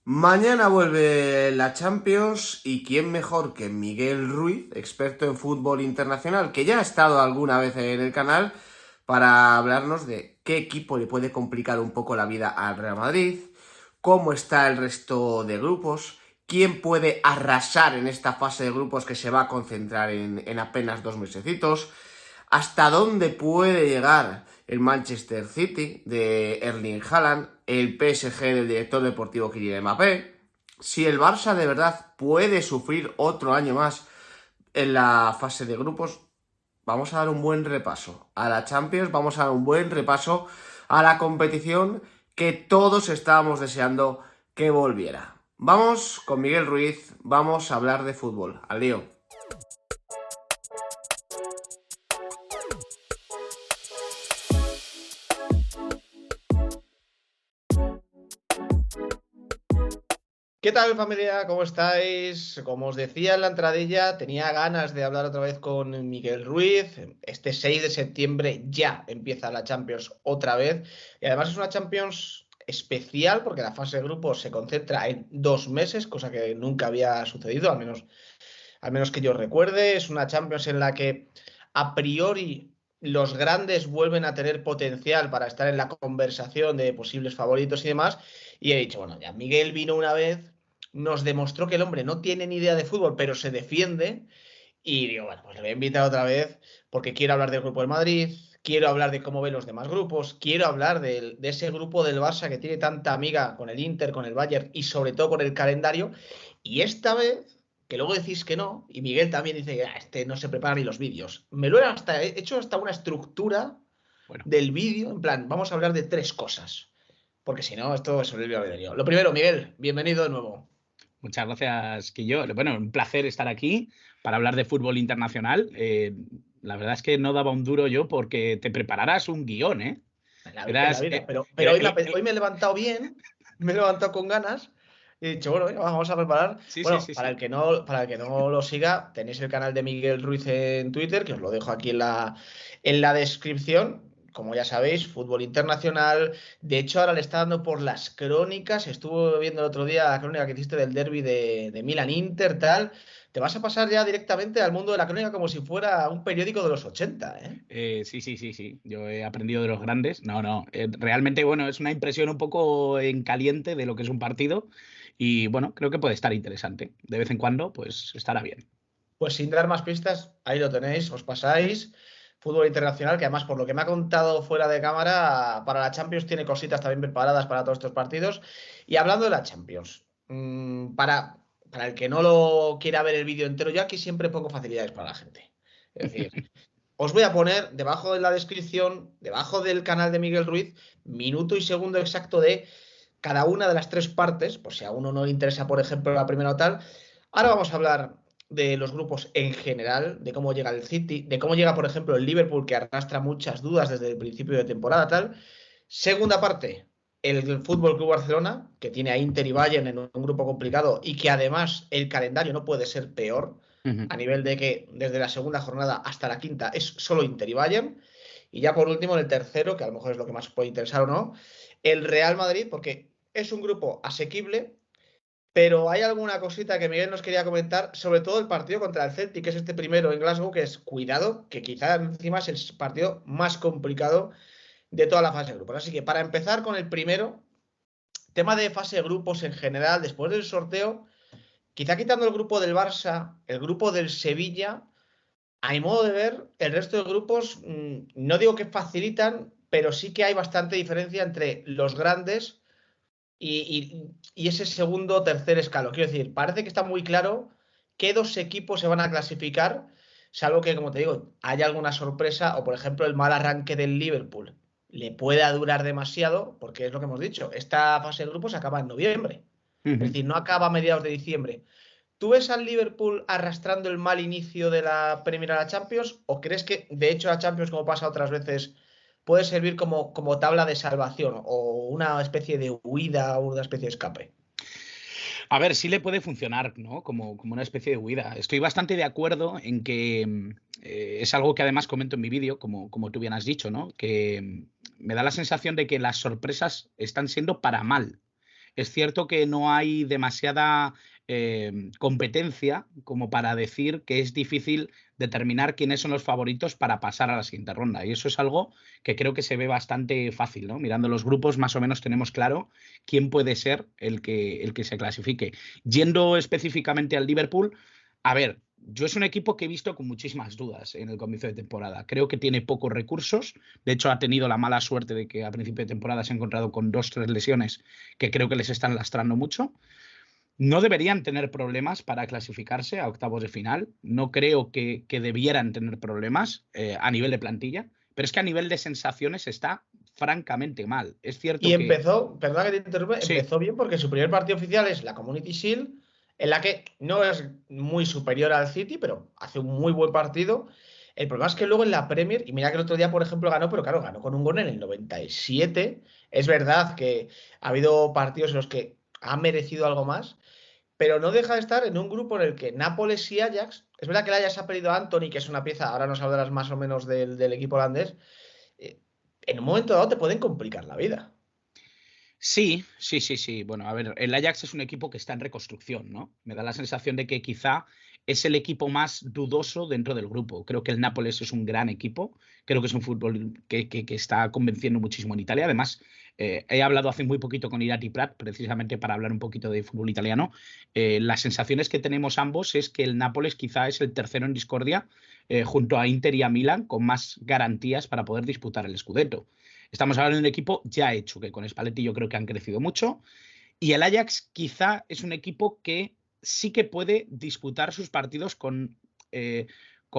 Mañana vuelve la Champions y quién mejor que Miguel Ruiz, experto en fútbol internacional, que ya ha estado alguna vez en el canal, para hablarnos de qué equipo le puede complicar un poco la vida al Real Madrid, cómo está el resto de grupos, quién puede arrasar en esta fase de grupos que se va a concentrar en apenas 2 mesecitos, hasta dónde puede llegar el Manchester City de Erling Haaland, el PSG del director deportivo Kylian Mbappé, si el Barça de verdad puede sufrir otro año más en la fase de grupos. Vamos a dar un buen repaso a la Champions, vamos a dar un buen repaso a la competición que todos estábamos deseando que volviera. Vamos con Miguel Ruiz, vamos a hablar de fútbol. Al lío. ¿Qué tal, familia? ¿Cómo estáis? Como os decía en la entradilla, tenía ganas de hablar otra vez con Miguel Ruiz. Este 6 de septiembre ya empieza la Champions otra vez. Y además es una Champions especial porque la fase de grupos se concentra en 2 meses, cosa que nunca había sucedido, al menos que yo recuerde. Es una Champions en la que a priori los grandes vuelven a tener potencial para estar en la conversación de posibles favoritos y demás. Y he dicho, bueno, ya Miguel vino una vez, nos demostró que el hombre no tiene ni idea de fútbol, pero se defiende. Y digo, bueno, pues le voy a invitar otra vez porque quiero hablar del grupo del Madrid, quiero hablar de cómo ven los demás grupos, quiero hablar de ese grupo del Barça que tiene tanta amiga con el Inter, con el Bayern y sobre todo con el calendario. Y esta vez, que luego decís que no, y Miguel también dice que este no se prepara ni los vídeos, me lo he hecho hasta una estructura Bueno, del vídeo, en plan, vamos a hablar de 3 cosas, porque si no, esto es el albedrío. Lo primero, Miguel, bienvenido de nuevo. muchas gracias, Quillo. Bueno, un placer estar aquí para hablar de fútbol internacional. La verdad es que no daba un duro yo porque te prepararás un guión, ¿eh? En la Eras, vida. Pero era- hoy hoy me he levantado bien, me he levantado con ganas y he dicho, bueno, venga, vamos a preparar. sí, sí, Bueno, sí, para sí. el que no, para el que no lo siga, tenéis el canal de Miguel Ruiz en Twitter, que os lo dejo aquí en la descripción. Como ya sabéis, fútbol internacional. De hecho, ahora le está dando por las crónicas. Estuve viendo el otro día la crónica que hiciste del derby de Milan-Inter, tal. Te vas a pasar ya directamente al mundo de la crónica como si fuera un periódico de los 80, ¿eh? Sí, sí, sí, sí. Yo he aprendido de los grandes. No, no. Realmente, bueno, es una impresión un poco en caliente de lo que es un partido. Y bueno, creo que puede estar interesante. De vez en cuando, pues estará bien. Pues sin dar más pistas, ahí lo tenéis, os pasáis. Fútbol internacional, que además, por lo que me ha contado fuera de cámara, para la Champions tiene cositas también preparadas para todos estos partidos. Y hablando de la Champions, para el que no lo quiera ver el vídeo entero, yo aquí siempre pongo facilidades para la gente. Es decir, os voy a poner debajo de la descripción, debajo del canal de Miguel Ruiz, minuto y segundo exacto de cada una de las 3 partes, por si a uno no le interesa, por ejemplo, la primera o tal. Ahora vamos a hablar de los grupos en general, de cómo llega el City, de cómo llega, por ejemplo, el Liverpool, que arrastra muchas dudas desde el principio de temporada, tal. Segunda parte, el Fútbol Club Barcelona, que tiene a Inter y Bayern en un grupo complicado y que además el calendario no puede ser peor, Ujú. a nivel de que desde la segunda jornada hasta la quinta es solo Inter y Bayern. Y ya por último, en el tercero, que a lo mejor es lo que más puede interesar o no, el Real Madrid, porque es un grupo asequible, pero hay alguna cosita que Miguel nos quería comentar, sobre todo el partido contra el Celtic, que es este primero en Glasgow, que es cuidado, que quizá encima es el partido más complicado de toda la fase de grupos. Así que para empezar con el primero, tema de fase de grupos en general, después del sorteo, quizá quitando el grupo del Barça, el grupo del Sevilla, a mi modo de ver, el resto de grupos, no digo que facilitan, pero sí que hay bastante diferencia entre los grandes y ese segundo o tercer escalón. Quiero decir, parece que está muy claro qué 2 equipos se van a clasificar, salvo que, como te digo, haya alguna sorpresa o, por ejemplo, el mal arranque del Liverpool le pueda durar demasiado, porque es lo que hemos dicho, esta fase de grupos acaba en noviembre, es Ujú. decir, no acaba a mediados de diciembre. ¿Tú ves al Liverpool arrastrando el mal inicio de la Premier a la Champions o crees que, de hecho, la Champions, como pasa otras veces, puede servir como tabla de salvación o una especie de huida o una especie de escape? A ver, sí le puede funcionar, ¿no? Como una especie de huida. Estoy bastante de acuerdo en que es algo que además comento en mi vídeo, como tú bien has dicho, ¿no? Que me da la sensación de que las sorpresas están siendo para mal. Es cierto que no hay demasiada competencia como para decir que es difícil determinar quiénes son los favoritos para pasar a la siguiente ronda. Y eso es algo que creo que se ve bastante fácil, ¿no? Mirando los grupos, más o menos tenemos claro quién puede ser el que se clasifique. Yendo específicamente al Liverpool, a ver, yo es un equipo que he visto con muchísimas dudas en el comienzo de temporada. Creo que tiene pocos recursos. De hecho, ha tenido la mala suerte de que a principio de temporada se ha encontrado con 2 o 3 lesiones que creo que les están lastrando mucho. No deberían tener problemas para clasificarse a octavos de final. No creo que debieran tener problemas a nivel de plantilla, pero es que a nivel de sensaciones está francamente mal. Es cierto Y que empezó, perdona que te interrumpa, sí, empezó bien porque su primer partido oficial es la Community Shield, en la que no es muy superior al City, pero hace un muy buen partido. El problema es que luego en la Premier, y mira que el otro día, por ejemplo, ganó, pero claro, ganó con un gol en el 97. Es verdad que ha habido partidos en los que ha merecido algo más, pero no deja de estar en un grupo en el que Nápoles y Ajax, es verdad que el Ajax ha perdido a Anthony, que es una pieza, ahora nos hablarás más o menos del equipo holandés, eh, en un momento dado te pueden complicar la vida. sí, sí, sí, sí. Bueno, a ver, el Ajax es un equipo que está en reconstrucción, ¿no? Me da la sensación de que quizá es el equipo más dudoso dentro del grupo. Creo que el Nápoles es un gran equipo. Creo que es un fútbol que está convenciendo muchísimo en Italia. Además, he hablado hace muy poquito con Irati Prat, precisamente para hablar un poquito de fútbol italiano. Las sensaciones que tenemos ambos es que el Nápoles quizá es el tercero en discordia, junto a Inter y a Milan, con más garantías para poder disputar el Scudetto. Estamos hablando de un equipo ya hecho, que con Spalletti yo creo que han crecido mucho. Y el Ajax quizá es un equipo que sí que puede disputar sus partidos con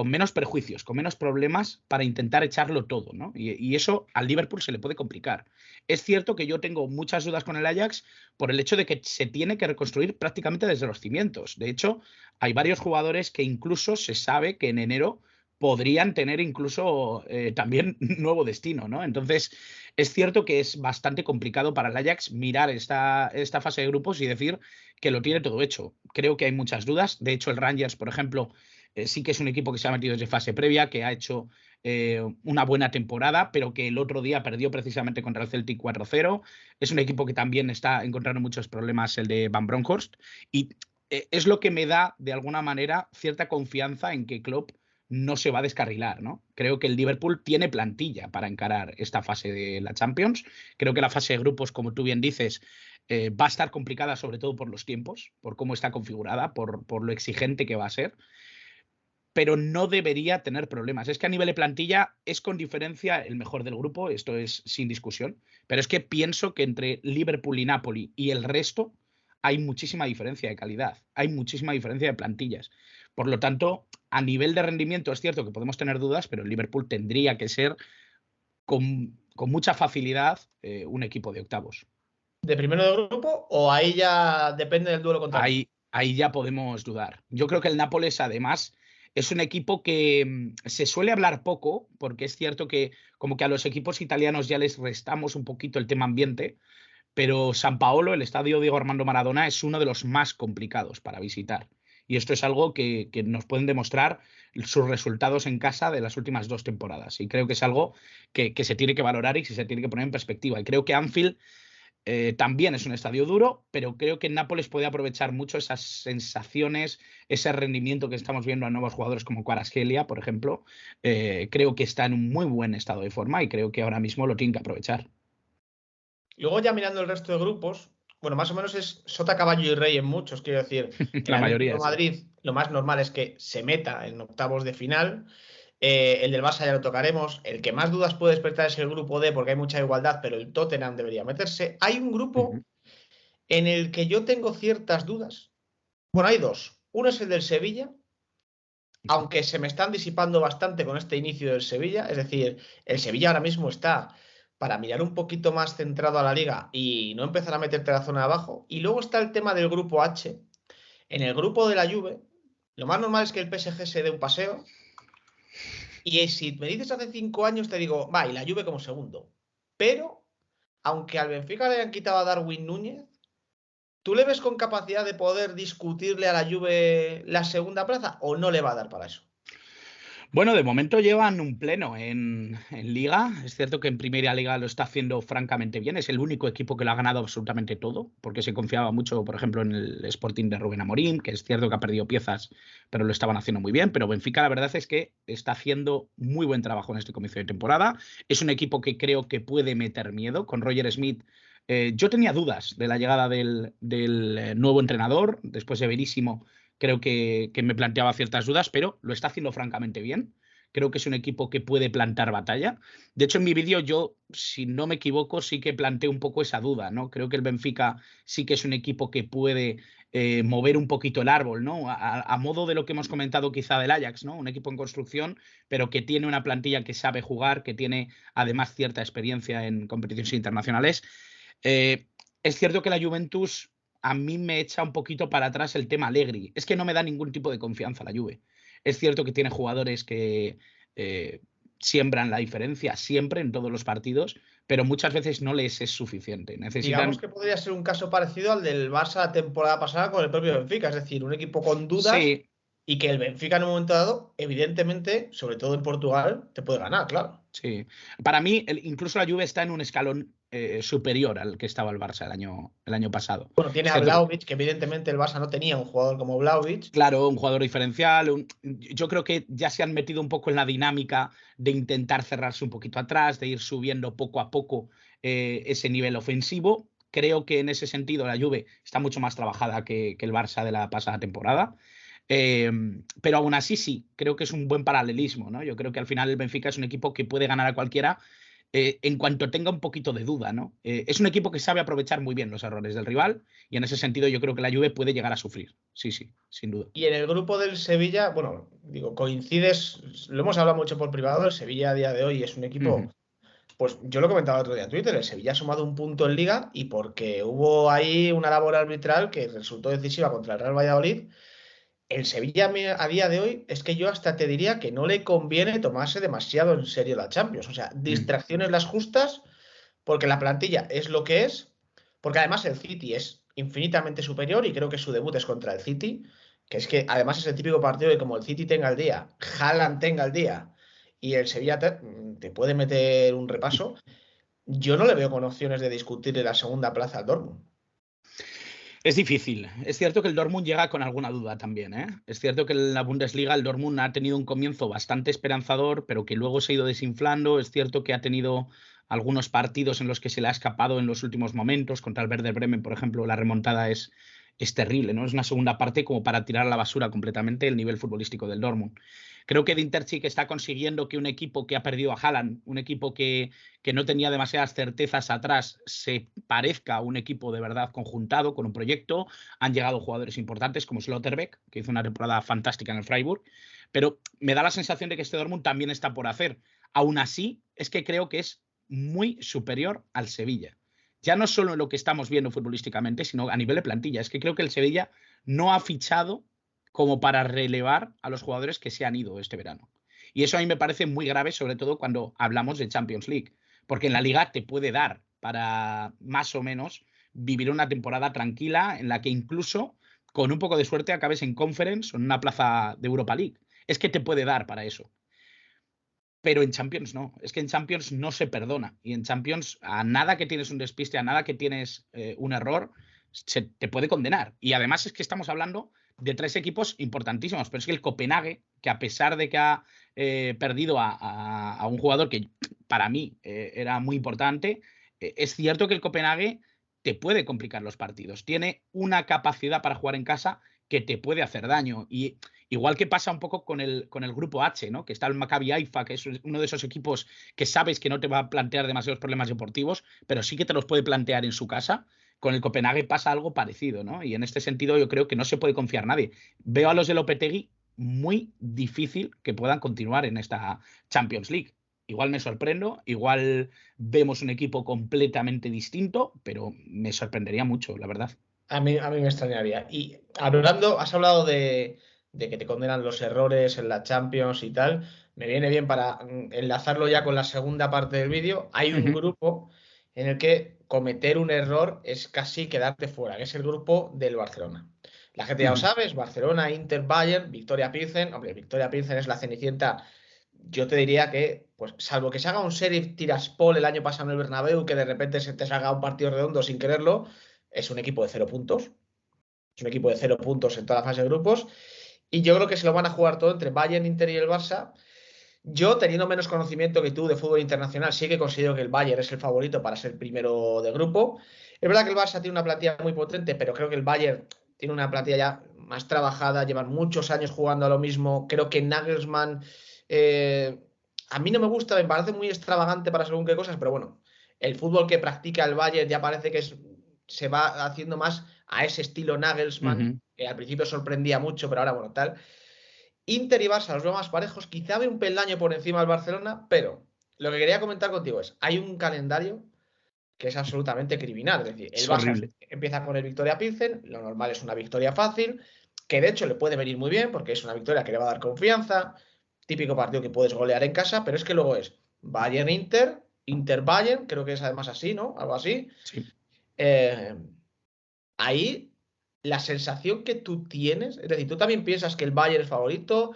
menos perjuicios, con menos problemas para intentar echarlo todo, ¿no? Y eso al Liverpool se le puede complicar. Es cierto que yo tengo muchas dudas con el Ajax por el hecho de que se tiene que reconstruir prácticamente desde los cimientos. De hecho, hay varios jugadores que incluso se sabe que en enero podrían tener incluso también nuevo destino, ¿no? Entonces, es cierto que es bastante complicado para el Ajax mirar esta fase de grupos y decir que lo tiene todo hecho. Creo que hay muchas dudas. De hecho, el Rangers, por ejemplo, sí que es un equipo que se ha metido desde fase previa, que ha hecho una buena temporada, pero que el otro día perdió precisamente contra el Celtic 4-0. Es un equipo que también está encontrando muchos problemas, el de Van Bronckhorst. Y es lo que me da, de alguna manera, cierta confianza en que Klopp no se va a descarrilar, ¿no? Creo que el Liverpool tiene plantilla para encarar esta fase de la Champions. Creo que la fase de grupos, como tú bien dices, va a estar complicada, sobre todo por los tiempos, por cómo está configurada, por lo exigente que va a ser, pero no debería tener problemas. Es que a nivel de plantilla es con diferencia el mejor del grupo, esto es sin discusión, pero es que pienso que entre Liverpool y Napoli y el resto hay muchísima diferencia de calidad, hay muchísima diferencia de plantillas. Por lo tanto, a nivel de rendimiento es cierto que podemos tener dudas, pero el Liverpool tendría que ser con mucha facilidad un equipo de octavos. ¿De primero de grupo o ahí ya depende del duelo contra ti? Ahí ya podemos dudar. Yo creo que el Nápoles, además, es un equipo que se suele hablar poco, porque es cierto que como que a los equipos italianos ya les restamos un poquito el tema ambiente, pero San Paolo, el estadio Diego Armando Maradona, es uno de los más complicados para visitar. Y esto es algo que nos pueden demostrar sus resultados en casa de las últimas 2 temporadas. Y creo que es algo que se tiene que valorar y que se tiene que poner en perspectiva. Y creo que Anfield también es un estadio duro, pero creo que Nápoles puede aprovechar mucho esas sensaciones, ese rendimiento que estamos viendo a nuevos jugadores como Kvaratskhelia, por ejemplo. Creo que está en un muy buen estado de forma y creo que ahora mismo lo tienen que aprovechar. Luego ya mirando el resto de grupos, bueno, más o menos es sota, caballo y rey en muchos, quiero decir, el La Atlético mayoría, de sí. Madrid lo más normal es que se meta en octavos de final. El del Barça ya lo tocaremos. El que más dudas puede despertar es el grupo D porque hay mucha igualdad, pero el Tottenham debería meterse. Hay un grupo Ujú. en el que yo tengo ciertas dudas. Bueno, hay dos. Uno es el del Sevilla, aunque se me están disipando bastante con este inicio del Sevilla. Es decir, el Sevilla ahora mismo está para mirar un poquito más centrado a la liga y no empezar a meterte a la zona de abajo. Y luego está el tema del grupo H. En el grupo de la Juve, lo más normal es que el PSG se dé un paseo. Y si me dices hace 5 años, te digo, va, y la Juve como segundo. Pero, aunque al Benfica le hayan quitado a Darwin Núñez, ¿tú le ves con capacidad de poder discutirle a la Juve la segunda plaza o no le va a dar para eso? Bueno, de momento llevan un pleno en Liga. Es cierto que en Primera Liga lo está haciendo francamente bien. Es el único equipo que lo ha ganado absolutamente todo, porque se confiaba mucho, por ejemplo, en el Sporting de Rubén Amorim, que es cierto que ha perdido piezas, pero lo estaban haciendo muy bien. Pero Benfica, la verdad es que está haciendo muy buen trabajo en este comienzo de temporada. Es un equipo que creo que puede meter miedo. Con Roger Smith, yo tenía dudas de la llegada del nuevo entrenador, después de Verísimo. Creo que me planteaba ciertas dudas, pero lo está haciendo francamente bien. Creo que es un equipo que puede plantar batalla. De hecho, en mi vídeo yo, si no me equivoco, sí que planteé un poco esa duda, ¿no? Creo que el Benfica sí que es un equipo que puede mover un poquito el árbol, ¿no? A modo de lo que hemos comentado quizá del Ajax, ¿no? Un equipo en construcción, pero que tiene una plantilla que sabe jugar, que tiene además cierta experiencia en competiciones internacionales. Eh, es cierto que la Juventus a mí me echa un poquito para atrás el tema Allegri. Es que no me da ningún tipo de confianza la Juve. Es cierto que tiene jugadores que eh, siembran la diferencia siempre en todos los partidos, pero muchas veces no les es suficiente. Digamos Necesitan... que podría ser un caso parecido al del Barça la temporada pasada con el propio Benfica, es decir, un equipo con dudas Sí, y que el Benfica en un momento dado, evidentemente, sobre todo en Portugal, te puede ganar, claro. sí. Para mí, incluso la Juve está en un escalón superior al que estaba el Barça el año pasado. Bueno, tiene Es a cierto que Vlahovic, que evidentemente el Barça no tenía un jugador como Vlahovic. claro, un jugador diferencial. Yo creo que ya se han metido un poco en la dinámica de intentar cerrarse un poquito atrás, de ir subiendo poco a poco ese nivel ofensivo. Creo que en ese sentido la Juve está mucho más trabajada que el Barça de la pasada temporada. Eh, pero aún así sí, creo que es un buen paralelismo, ¿no? Yo creo que al final el Benfica es un equipo que puede ganar a cualquiera en cuanto tenga un poquito de duda, ¿no? Es un equipo que sabe aprovechar muy bien los errores del rival y en ese sentido yo creo que la Juve puede llegar a sufrir. Sí, sí, sin duda. Y en el grupo del Sevilla, bueno, digo, coincides, lo hemos hablado mucho por privado, el Sevilla a día de hoy es un equipo, Ujú. pues yo lo comentaba el otro día en Twitter, el Sevilla ha sumado un punto en Liga y porque hubo ahí una labor arbitral que resultó decisiva contra el Real Valladolid. El Sevilla a día de hoy es que yo hasta te diría que no le conviene tomarse demasiado en serio la Champions. O sea, Mm. distracciones las justas, porque la plantilla es lo que es, porque además el City es infinitamente superior y creo que su debut es contra el City, que es que además es el típico partido de como el City tenga el día, Haaland tenga el día y el Sevilla te puede meter un repaso. Yo no le veo con opciones de discutirle la segunda plaza al Dortmund. Es difícil. Es cierto que el Dortmund llega con alguna duda también, ¿eh? Es cierto que en la Bundesliga el Dortmund ha tenido un comienzo bastante esperanzador, pero que luego se ha ido desinflando. Es cierto que ha tenido algunos partidos en los que se le ha escapado en los últimos momentos. Contra el Werder Bremen, por ejemplo, la remontada es terrible, ¿no? Es una segunda parte como para tirar a la basura completamente el nivel futbolístico del Dortmund. Creo que Dinterzic está consiguiendo que un equipo que ha perdido a Haaland, un equipo que no tenía demasiadas certezas atrás, se parezca a un equipo de verdad conjuntado, con un proyecto. Han llegado jugadores importantes como Slotterbeck, que hizo una temporada fantástica en el Freiburg, pero me da la sensación de que este Dortmund también está por hacer. Aún así, es que creo que es muy superior al Sevilla. Ya no solo en lo que estamos viendo futbolísticamente, sino a nivel de plantilla. Es que creo que el Sevilla no ha fichado como para relevar a los jugadores que se han ido este verano. Y eso a mí me parece muy grave, sobre todo cuando hablamos de Champions League, porque en la liga te puede dar para más o menos vivir una temporada tranquila en la que incluso con un poco de suerte acabes en Conference o en una plaza de Europa League. Es que te puede dar para eso. Pero en Champions no. Es que en Champions no se perdona. Y en Champions, a nada que tienes un despiste, a nada que tienes un error, se te puede condenar. Y además es que estamos hablando de tres equipos importantísimos. Pero es que el Copenhague, que a pesar de que ha perdido a un jugador que para mí era muy importante, es cierto que el Copenhague te puede complicar los partidos. Tiene una capacidad para jugar en casa que te puede hacer daño. Y igual que pasa un poco con el grupo H, ¿no? Que está el Maccabi Haifa, que es uno de esos equipos que sabes que no te va a plantear demasiados problemas deportivos, pero sí que te los puede plantear en su casa. Con el Copenhague pasa algo parecido, ¿no? Y en este sentido yo creo que no se puede confiar nadie. Veo a los de Lopetegui muy difícil que puedan continuar en esta Champions League. Igual me sorprendo, igual vemos un equipo completamente distinto, pero me sorprendería mucho, la verdad. A mí me extrañaría. Y hablando, has hablado de que te condenan los errores en la Champions y tal. Me viene bien para enlazarlo ya con la segunda parte del vídeo. Hay un Ujú, grupo en el que cometer un error es casi quedarte fuera, que es el grupo del Barcelona. La gente ya lo ujú. sabe, es Barcelona, Inter, Bayern, Victoria Pilsen. Hombre, Victoria Pilsen es la cenicienta yo te diría que, pues, salvo que se haga un Sheriff Tiraspol el año pasado en el Bernabéu, que de repente se te salga un partido redondo sin quererlo, es un equipo de 0 puntos. Es un equipo de 0 puntos en toda la fase de grupos. Y yo creo que se lo van a jugar todo entre Bayern, Inter y el Barça. Yo, teniendo menos conocimiento que tú de fútbol internacional, sí que considero que el Bayern es el favorito para ser primero de grupo. Es verdad que el Barça tiene una plantilla muy potente, pero creo que el Bayern tiene una plantilla ya más trabajada, llevan muchos años jugando a lo mismo. Creo que Nagelsmann, eh, a mí no me gusta, me parece muy extravagante para según qué cosas, pero bueno, el fútbol que practica el Bayern ya parece que se va haciendo más a ese estilo Nagelsmann, que al principio sorprendía mucho, pero ahora, bueno, tal. Inter y Barça los veo más parejos, quizá ve un peldaño por encima del Barcelona, pero lo que quería comentar contigo es, hay un calendario que es absolutamente criminal, es decir, el Es Barça horrible. empieza con el Victoria Pilsen, lo normal es una victoria fácil, que de hecho le puede venir muy bien, porque es una victoria que le va a dar confianza, típico partido que puedes golear en casa, pero es que luego es Bayern-Inter, Inter-Bayern, creo que es además así, ¿no? Algo así. Sí. Eh, ahí la sensación que tú tienes, es decir, tú también piensas que el Bayern es favorito.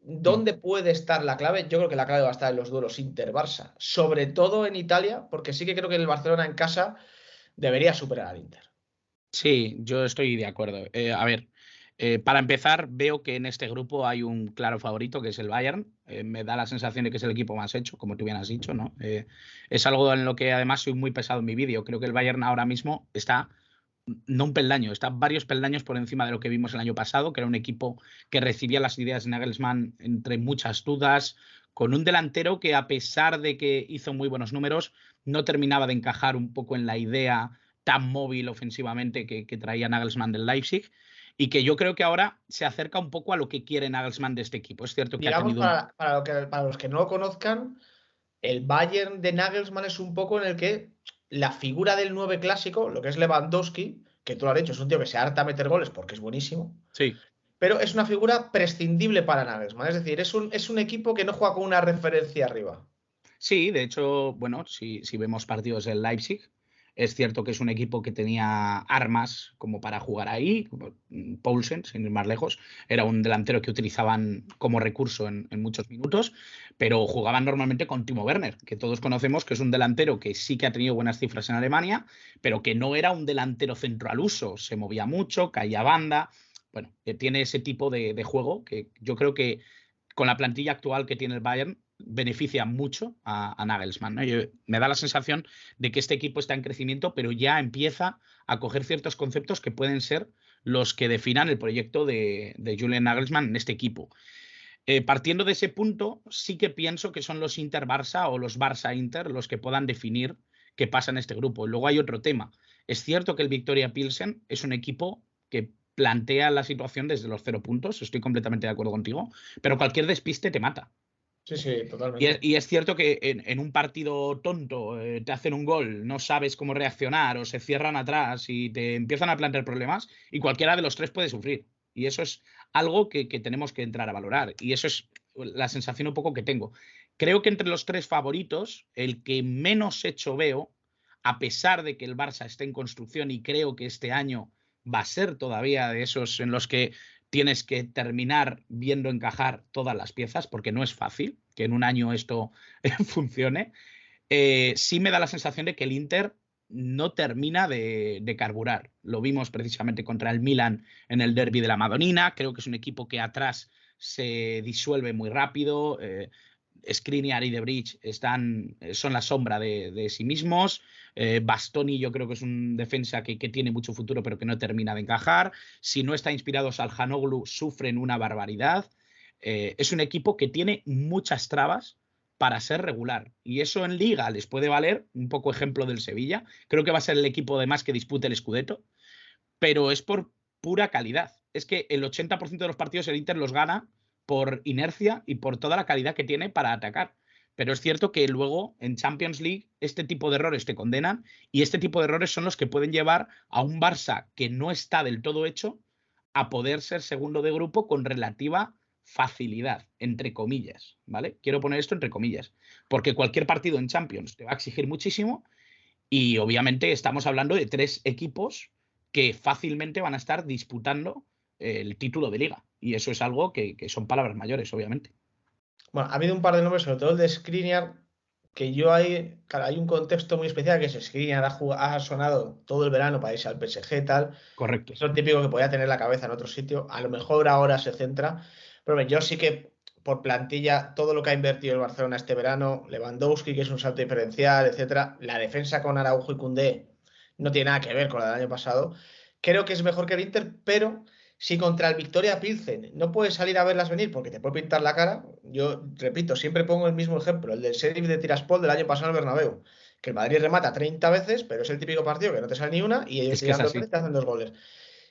¿Dónde puede estar la clave? Yo creo que la clave va a estar en los duelos Inter-Barça, sobre todo en Italia, porque sí que creo que el Barcelona en casa debería superar al Inter. Sí, yo estoy de acuerdo. A ver, para empezar, veo que en este grupo hay un claro favorito, que es el Bayern. Me da la sensación de que es el equipo más hecho, como tú bien has dicho, ¿no? Es algo en lo que además soy muy pesado en mi vídeo. Creo que el Bayern ahora mismo está, no un peldaño, está varios peldaños por encima de lo que vimos el año pasado, que era un equipo que recibía las ideas de Nagelsmann entre muchas dudas, con un delantero que, a pesar de que hizo muy buenos números, no terminaba de encajar un poco en la idea tan móvil ofensivamente que traía Nagelsmann del Leipzig, y que yo creo que ahora se acerca un poco a lo que quiere Nagelsmann de este equipo. Es cierto que ha Digamos, tenido un... para los que no lo conozcan, el Bayern de Nagelsmann es un poco en el que la figura del 9 clásico, lo que es Lewandowski, que tú lo has dicho, es un tío que se harta a meter goles porque es buenísimo, Sí. pero es una figura prescindible para Nagelsmann. Es decir, es un equipo que no juega con una referencia arriba. Sí, de hecho, bueno, si vemos partidos del Leipzig, es cierto que es un equipo que tenía armas como para jugar ahí. Como Poulsen, sin ir más lejos, era un delantero que utilizaban como recurso en muchos minutos, pero jugaban normalmente con Timo Werner, que todos conocemos que es un delantero que sí que ha tenido buenas cifras en Alemania, pero que no era un delantero centro al uso. Se movía mucho, caía a banda. Bueno, tiene ese tipo de juego que yo creo que con la plantilla actual que tiene el Bayern beneficia mucho a Nagelsmann, ¿no? Me da la sensación de que este equipo está en crecimiento, pero ya empieza a coger ciertos conceptos que pueden ser los que definan el proyecto de Julian Nagelsmann en este equipo. Partiendo de ese punto, sí que pienso que son los Inter-Barça o los Barça-Inter los que puedan definir qué pasa en este grupo. Y luego hay otro tema. Es cierto que el Victoria Pilsen es un equipo que plantea la situación desde los 0 puntos, estoy completamente de acuerdo contigo, pero cualquier despiste te mata. Sí, sí, Y totalmente. es cierto que en un partido tonto te hacen un gol, no sabes cómo reaccionar o se cierran atrás y te empiezan a plantear problemas y cualquiera de los tres puede sufrir. Y eso es algo que tenemos que entrar a valorar. Y eso es la sensación un poco que tengo. Creo que entre los tres favoritos, el que menos hecho veo, a pesar de que el Barça esté en construcción y creo que este año va a ser todavía de esos en los que tienes que terminar viendo encajar todas las piezas, porque no es fácil que en un año esto funcione. Sí me da la sensación de que el Inter no termina de carburar. Lo vimos precisamente contra el Milan en el derbi de la Madonina. Creo que es un equipo que atrás se disuelve muy rápido. Skriniar y De Vrij son la sombra de sí mismos. Bastoni yo creo que es un defensa que tiene mucho futuro pero que no termina de encajar. Si no está inspirado Çalhanoğlu, sufren una barbaridad. Es un equipo que tiene muchas trabas para ser regular. Y eso en Liga les puede valer, un poco ejemplo del Sevilla. Creo que va a ser el equipo de más que dispute el Scudetto, pero es por pura calidad. Es que el 80% de los partidos el Inter los gana por inercia y por toda la calidad que tiene para atacar. Pero es cierto que luego en Champions League este tipo de errores te condenan y este tipo de errores son los que pueden llevar a un Barça que no está del todo hecho a poder ser segundo de grupo con relativa facilidad, entre comillas, ¿vale? Quiero poner esto entre comillas, porque cualquier partido en Champions te va a exigir muchísimo y obviamente estamos hablando de tres equipos que fácilmente van a estar disputando el título de liga. Y eso es algo que son palabras mayores, obviamente. Bueno, ha habido un par de nombres, sobre todo el de Skriniar, que yo hay, claro, hay un contexto muy especial que es Skriniar ha sonado todo el verano para irse al PSG y tal. Correcto. Es lo típico que podía tener la cabeza en otro sitio. A lo mejor ahora se centra. Pero bueno, yo sí que por plantilla, todo lo que ha invertido el Barcelona este verano, Lewandowski, que es un salto diferencial, etcétera, la defensa con Araujo y Koundé no tiene nada que ver con la del año pasado. Creo que es mejor que el Inter, pero si contra el Victoria Pilsen no puedes salir a verlas venir porque te puede pintar la cara, yo repito, siempre pongo el mismo ejemplo, el del Sheriff de Tiraspol del año pasado en el Bernabéu, que el Madrid remata 30 veces, pero es el típico partido que no te sale ni una y ellos Es que es tirando tres así. te hacen 2 goles.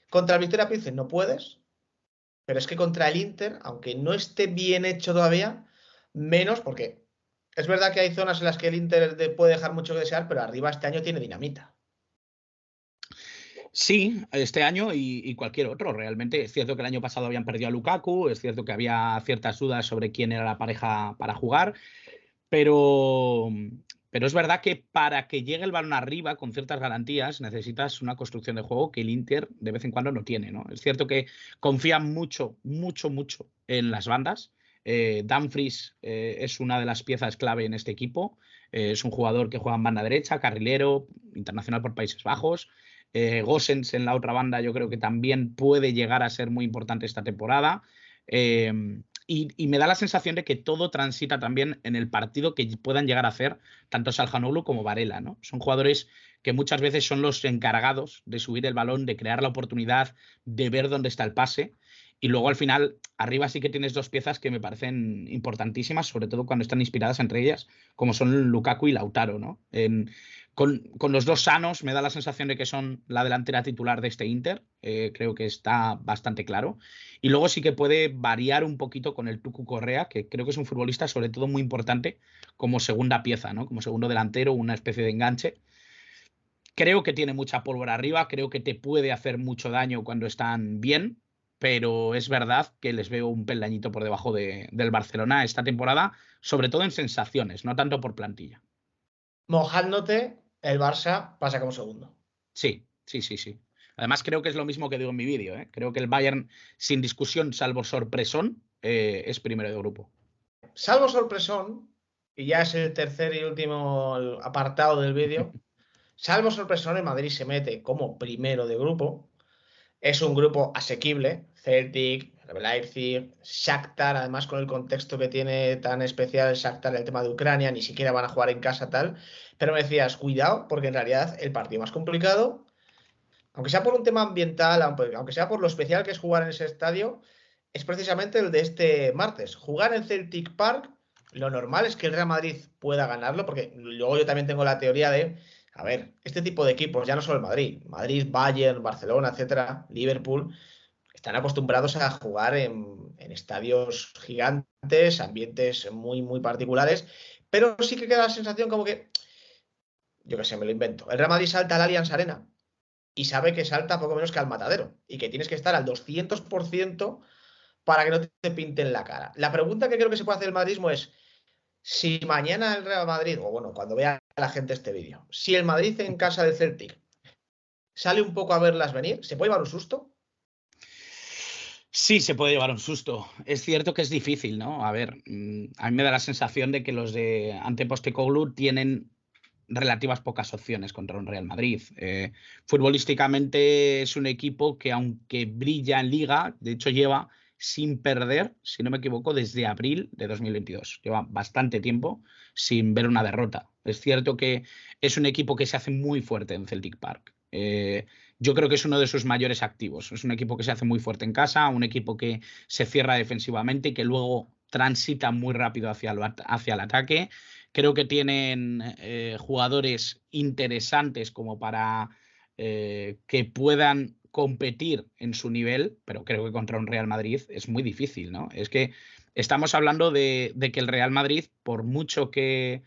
Contra el Victoria Pilsen no puedes, pero es que contra el Inter, aunque no esté bien hecho todavía, menos porque es verdad que hay zonas en las que el Inter puede dejar mucho que desear, pero arriba este año tiene dinamita. Sí, este año y cualquier otro. Realmente es cierto que el año pasado habían perdido a Lukaku, es cierto que había ciertas dudas sobre quién era la pareja para jugar, pero, pero es verdad que para que llegue el balón arriba con ciertas garantías necesitas una construcción de juego que el Inter de vez en cuando no tiene, ¿no? Es cierto que confía mucho, mucho, mucho en las bandas. Dumfries es una de las piezas clave en este equipo. Es un jugador que juega en banda derecha, carrilero, internacional por Países Bajos. Gosens en la otra banda yo creo que también puede llegar a ser muy importante esta temporada. Y me da la sensación de que todo transita también en el partido que puedan llegar a hacer tanto Çalhanoğlu como Varela, ¿no? Son jugadores que muchas veces son los encargados de subir el balón, de crear la oportunidad, de ver dónde está el pase. Y luego al final, arriba sí que tienes dos piezas que me parecen importantísimas, sobre todo cuando están inspiradas entre ellas, como son Lukaku y Lautaro, ¿no? Con los dos sanos me da la sensación de que son la delantera titular de este Inter, creo que está bastante claro. Y luego sí que puede variar un poquito con el Tucu Correa, que creo que es un futbolista sobre todo muy importante como segunda pieza, ¿no? Como segundo delantero, una especie de enganche. Creo que tiene mucha pólvora arriba, creo que te puede hacer mucho daño cuando están bien, pero es verdad que les veo un peldañito por debajo del Barcelona esta temporada, sobre todo en sensaciones, no tanto por plantilla. Mojándote, el Barça pasa como segundo. Sí, sí, sí, sí. Además, creo que es lo mismo que digo en mi vídeo, ¿eh? Creo que el Bayern, sin discusión, salvo sorpresón, es primero de grupo. Salvo sorpresón, y ya es el tercer y último apartado del vídeo, salvo sorpresón, el Madrid se mete como primero de grupo. Es un grupo asequible, Celtic, Leipzig, Shakhtar, además con el contexto que tiene tan especial el Shakhtar, el tema de Ucrania, ni siquiera van a jugar en casa tal. Pero me decías, cuidado, porque en realidad el partido más complicado, aunque sea por un tema ambiental, aunque sea por lo especial que es jugar en ese estadio, es precisamente el de este martes. Jugar en Celtic Park, lo normal es que el Real Madrid pueda ganarlo, porque luego yo también tengo la teoría de, a ver, este tipo de equipos, ya no solo el Madrid, Bayern, Barcelona, etcétera, Liverpool, están acostumbrados a jugar en estadios gigantes, ambientes muy, muy particulares, pero sí que queda la sensación como que, yo qué sé, me lo invento. El Real Madrid salta al Allianz Arena y sabe que salta poco menos que al matadero y que tienes que estar al 200% para que no te pinten la cara. La pregunta que creo que se puede hacer el madridismo es, si mañana el Real Madrid, o bueno, cuando vea a la gente este vídeo, si el Madrid en casa del Celtic sale un poco a verlas venir, ¿se puede llevar un susto? Sí, se puede llevar un susto. Es cierto que es difícil, ¿no? A ver, a mí me da la sensación de que los de Ante Postecoglou tienen relativas pocas opciones contra un Real Madrid. Futbolísticamente es un equipo que aunque brilla en liga, de hecho lleva sin perder, si no me equivoco, desde abril de 2022. Lleva bastante tiempo sin ver una derrota. Es cierto que es un equipo que se hace muy fuerte en Celtic Park. Yo creo que es uno de sus mayores activos. Es un equipo que se hace muy fuerte en casa, un equipo que se cierra defensivamente y que luego transita muy rápido hacia el ataque. Creo que tienen jugadores interesantes como para que puedan competir en su nivel, pero creo que contra un Real Madrid es muy difícil, ¿no? Es que estamos hablando de que el Real Madrid, por mucho que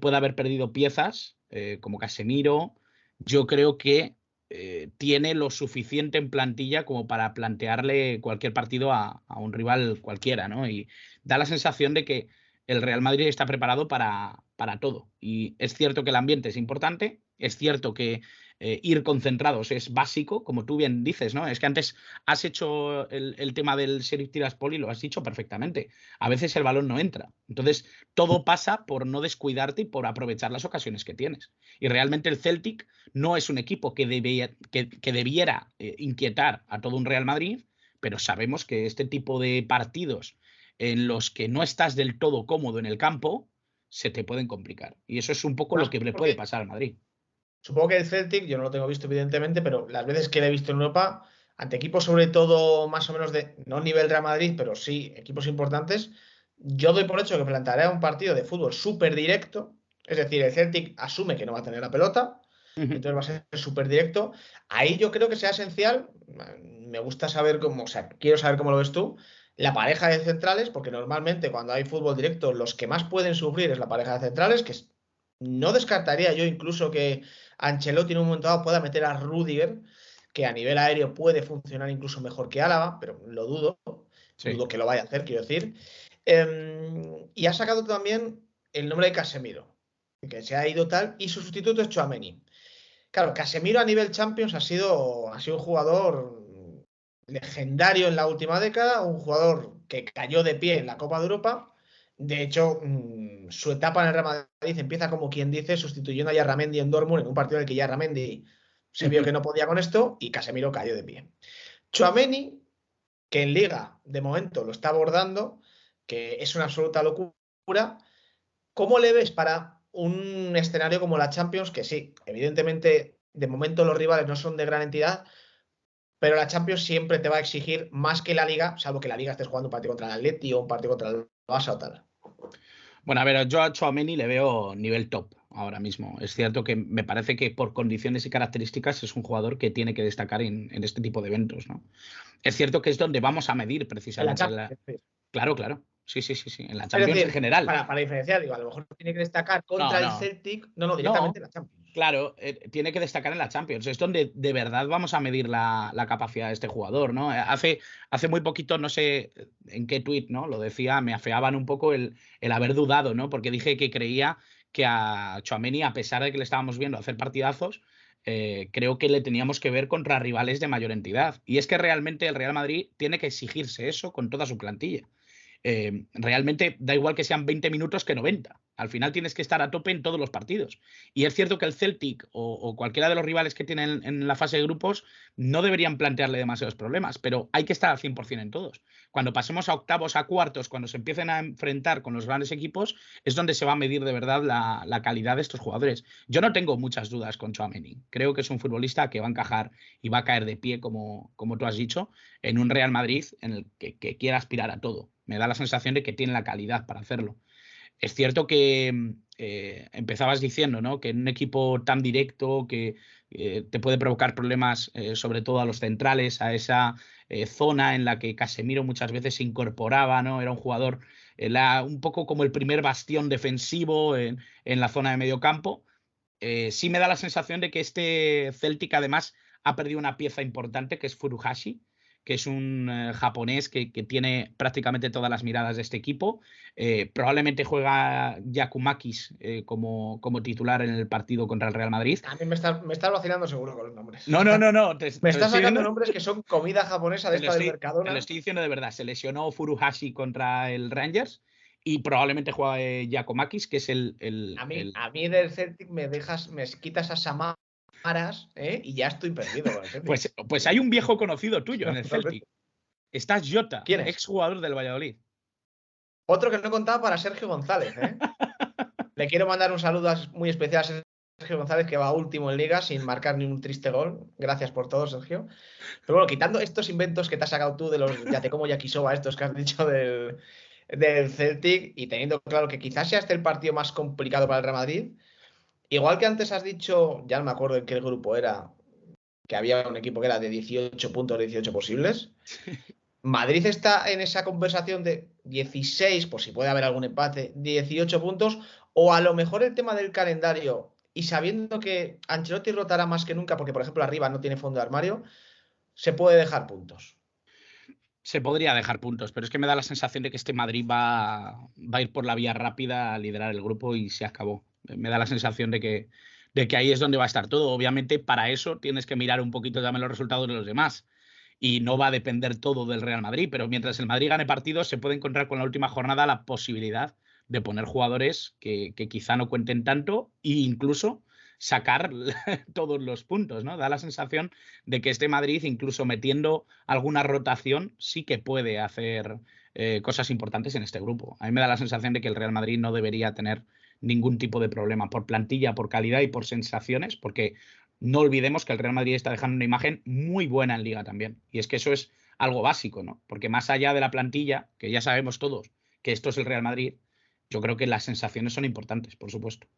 pueda haber perdido piezas, como Casemiro, yo creo que tiene lo suficiente en plantilla como para plantearle cualquier partido a un rival cualquiera, ¿no? Y da la sensación de que el Real Madrid está preparado para todo. Y es cierto que el ambiente es importante, es cierto que ir concentrados es básico, como tú bien dices, ¿no? Es que antes has hecho el tema del Sheriff Tiraspol y lo has dicho perfectamente. A veces el balón no entra. Entonces, todo pasa por no descuidarte y por aprovechar las ocasiones que tienes. Y realmente el Celtic no es un equipo que debiera inquietar a todo un Real Madrid, pero sabemos que este tipo de partidos en los que no estás del todo cómodo en el campo, se te pueden complicar. Y eso es un poco lo Más que le puede pasar al Madrid. supongo que el Celtic, yo no lo tengo visto evidentemente, pero las veces que lo he visto en Europa, ante equipos sobre todo más o menos de, no nivel Real Madrid, pero sí equipos importantes, yo doy por hecho que planteará un partido de fútbol súper directo, es decir, el Celtic asume que no va a tener la pelota, entonces va a ser súper directo. Ahí yo creo que sea esencial, me gusta saber cómo, o sea, quiero saber cómo lo ves tú, la pareja de centrales, porque normalmente cuando hay fútbol directo, los que más pueden sufrir es la pareja de centrales, no descartaría yo incluso que Ancelotti en un momento dado pueda meter a Rudiger, que a nivel aéreo puede funcionar incluso mejor que Álava, pero lo dudo, Sí. dudo que lo vaya a hacer, quiero decir. Y ha sacado también el nombre de Casemiro, que se ha ido tal, y su sustituto es Tchouaméni. Claro, Casemiro a nivel Champions ha sido un jugador legendario en la última década, un jugador que cayó de pie en la Copa de Europa. De hecho, su etapa en el Real Madrid empieza como quien dice, sustituyendo a Yarramendi en Dortmund en un partido en el que Yarramendi se vio que no podía con esto y Casemiro cayó de pie. Tchouaméni, que en Liga de momento lo está abordando, que es una absoluta locura. ¿Cómo le ves para un escenario como la Champions? Que sí, evidentemente, de momento los rivales no son de gran entidad, pero la Champions siempre te va a exigir más que la Liga, salvo que la Liga estés jugando un partido contra el Atleti o un partido contra el Barça o tal. Bueno, a ver, yo a Tchouaméni le veo nivel top ahora mismo. Es cierto que me parece que por condiciones y características es un jugador que tiene que destacar en este tipo de eventos, ¿no? Es cierto que es donde vamos a medir En la precisamente Champions. Claro, claro. Sí, sí, sí, sí. En la Es Champions en decir, general. para diferenciar, digo, a lo mejor tiene que destacar No, contra el no. Celtic, no, directamente No, en la Champions. claro, tiene que destacar en la Champions. Es donde de verdad vamos a medir la capacidad de este jugador, ¿no? Hace muy poquito, no sé en qué tuit, ¿no? Lo decía, me afeaban un poco el haber dudado, ¿no? Porque dije que creía que a Tchouaméni, a pesar de que le estábamos viendo hacer partidazos, creo que le teníamos que ver contra rivales de mayor entidad. Y es que realmente el Real Madrid tiene que exigirse eso con toda su plantilla. Realmente da igual que sean 20 minutos que 90. Al final tienes que estar a tope en todos los partidos. Y es cierto que el Celtic o cualquiera de los rivales que tienen en la fase de grupos no deberían plantearle demasiados problemas, pero hay que estar al 100% en todos. Cuando pasemos a octavos, a cuartos, cuando se empiecen a enfrentar con los grandes equipos, es donde se va a medir de verdad la calidad de estos jugadores. Yo no tengo muchas dudas con Tchouaméni. Creo que es un futbolista que va a encajar y va a caer de pie, como tú has dicho, en un Real Madrid en el que quiera aspirar a todo. Me da la sensación de que tiene la calidad para hacerlo. Es cierto que empezabas diciendo, ¿no? Que en un equipo tan directo que te puede provocar problemas, sobre todo a los centrales, a esa zona en la que Casemiro muchas veces se incorporaba, ¿no? Era un jugador un poco como el primer bastión defensivo en la zona de medio campo. Sí me da la sensación de que este Celtic además ha perdido una pieza importante que es Furuhashi, que es un japonés que tiene prácticamente todas las miradas de este equipo. Probablemente juega Giacomakis como titular en el partido contra el Real Madrid. A mí me estás vacilando seguro con los nombres. No. Me estás sacando nombres que son comida japonesa de esta del Te Mercadona. lo estoy diciendo de verdad. Se lesionó Furuhashi contra el Rangers y probablemente juegue Giacomakis, que es A mí del Celtic me quitas a Samaras, y ya estoy perdido con el Celtic. Pues hay un viejo conocido tuyo en el Celtic. Está Jota, ¿Quién es? exjugador del Valladolid. Otro que no contaba para Sergio González, Le quiero mandar un saludo muy especial a Sergio González, que va último en Liga sin marcar ni un triste gol. Gracias por todo, Sergio. Pero bueno, quitando estos inventos que te has sacado tú de los Yatecomo Yakisoba, estos que has dicho del Celtic, y teniendo claro que quizás sea este el partido más complicado para el Real Madrid, igual que antes has dicho, ya no me acuerdo en qué grupo era, que había un equipo que era de 18 puntos, 18 posibles. Madrid está en esa conversación de 16, por si puede haber algún empate, 18 puntos, o a lo mejor el tema del calendario, y sabiendo que Ancelotti rotará más que nunca, porque por ejemplo arriba no tiene fondo de armario, se puede dejar puntos. Se podría dejar puntos, pero es que me da la sensación de que este Madrid va a ir por la vía rápida a liderar el grupo y se acabó. Me da la sensación de que de que ahí es donde va a estar todo. Obviamente, para eso tienes que mirar un poquito también los resultados de los demás. Y no va a depender todo del Real Madrid, pero mientras el Madrid gane partidos, se puede encontrar con la última jornada la posibilidad de poner jugadores que quizá no cuenten tanto e incluso sacar todos los puntos, ¿no? Da la sensación de que este Madrid, incluso metiendo alguna rotación, sí que puede hacer cosas importantes en este grupo. A mí me da la sensación de que el Real Madrid no debería tener ningún tipo de problema por plantilla, por calidad y por sensaciones, porque no olvidemos que el Real Madrid está dejando una imagen muy buena en Liga también. Y es que eso es algo básico, ¿no? Porque más allá de la plantilla, que ya sabemos todos que esto es el Real Madrid, yo creo que las sensaciones son importantes, por supuesto.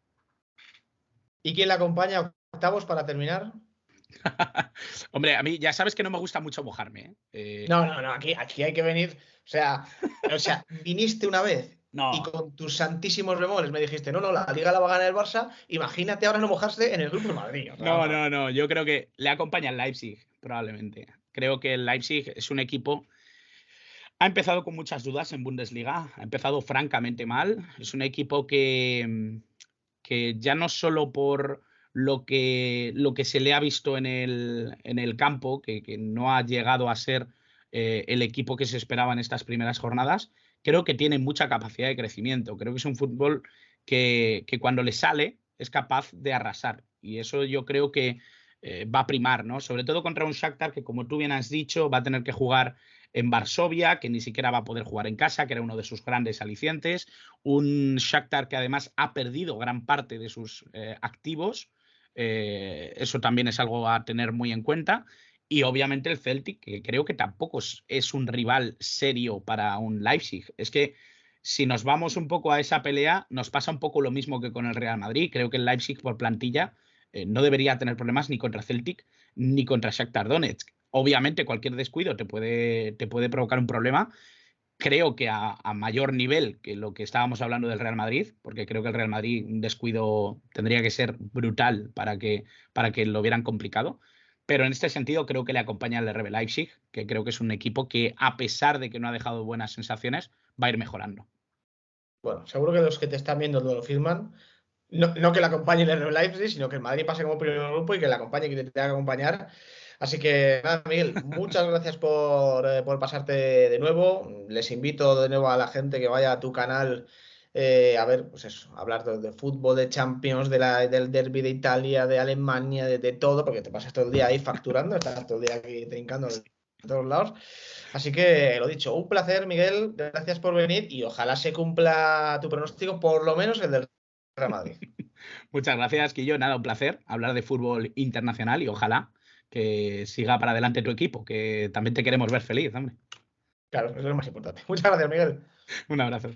¿Y quién le acompaña a octavos para terminar? Hombre, a mí ya sabes que no me gusta mucho mojarme. No, aquí hay que venir. O sea, viniste una vez No. y con tus santísimos bemoles me dijiste, no, la Liga la va a ganar el Barça. Imagínate ahora no mojarse en el Grupo de Madrid. O sea, No. Yo creo que le acompaña el Leipzig, probablemente. Creo que el Leipzig es un equipo. Ha empezado con muchas dudas en Bundesliga. Ha empezado francamente mal. Es un equipo que ya no solo por lo que se le ha visto en el campo, que no ha llegado a ser el equipo que se esperaba en estas primeras jornadas, creo que tiene mucha capacidad de crecimiento. Creo que es un fútbol que cuando le sale es capaz de arrasar. Y eso yo creo que va a primar, ¿no? Sobre todo contra un Shakhtar que, como tú bien has dicho, va a tener que jugar en Varsovia, que ni siquiera va a poder jugar en casa, que era uno de sus grandes alicientes. Un Shakhtar que además ha perdido gran parte de sus activos. Eso también es algo a tener muy en cuenta. Y obviamente el Celtic, que creo que tampoco es un rival serio para un Leipzig. Es que si nos vamos un poco a esa pelea, nos pasa un poco lo mismo que con el Real Madrid. Creo que el Leipzig por plantilla no debería tener problemas ni contra Celtic ni contra Shakhtar Donetsk. Obviamente cualquier descuido te puede provocar un problema. Creo que a mayor nivel que lo que estábamos hablando del Real Madrid, porque creo que el Real Madrid un descuido tendría que ser brutal para que lo hubieran complicado. Pero en este sentido creo que le acompaña el RB Leipzig, que creo que es un equipo que, a pesar de que no ha dejado buenas sensaciones, va a ir mejorando. bueno, seguro que los que te están viendo lo firman. No que le acompañe el RB Leipzig, sino que el Madrid pase como primer grupo y que le acompañe y que te tenga que acompañar. Así que nada, Miguel, muchas gracias por pasarte de nuevo. Les invito de nuevo a la gente que vaya a tu canal a ver, pues eso, hablar de fútbol, de Champions, del Derby de Italia, de Alemania, de todo, porque te pasas todo el día ahí facturando, estás todo el día aquí trincando de todos lados. Así que lo dicho, un placer, Miguel. Gracias por venir y ojalá se cumpla tu pronóstico, por lo menos el del Real Madrid. Muchas gracias, Quillo. Nada, un placer hablar de fútbol internacional y ojalá que siga para adelante tu equipo, que también te queremos ver feliz, hombre. Claro, eso es lo más importante. Muchas gracias, Miguel. Un abrazo.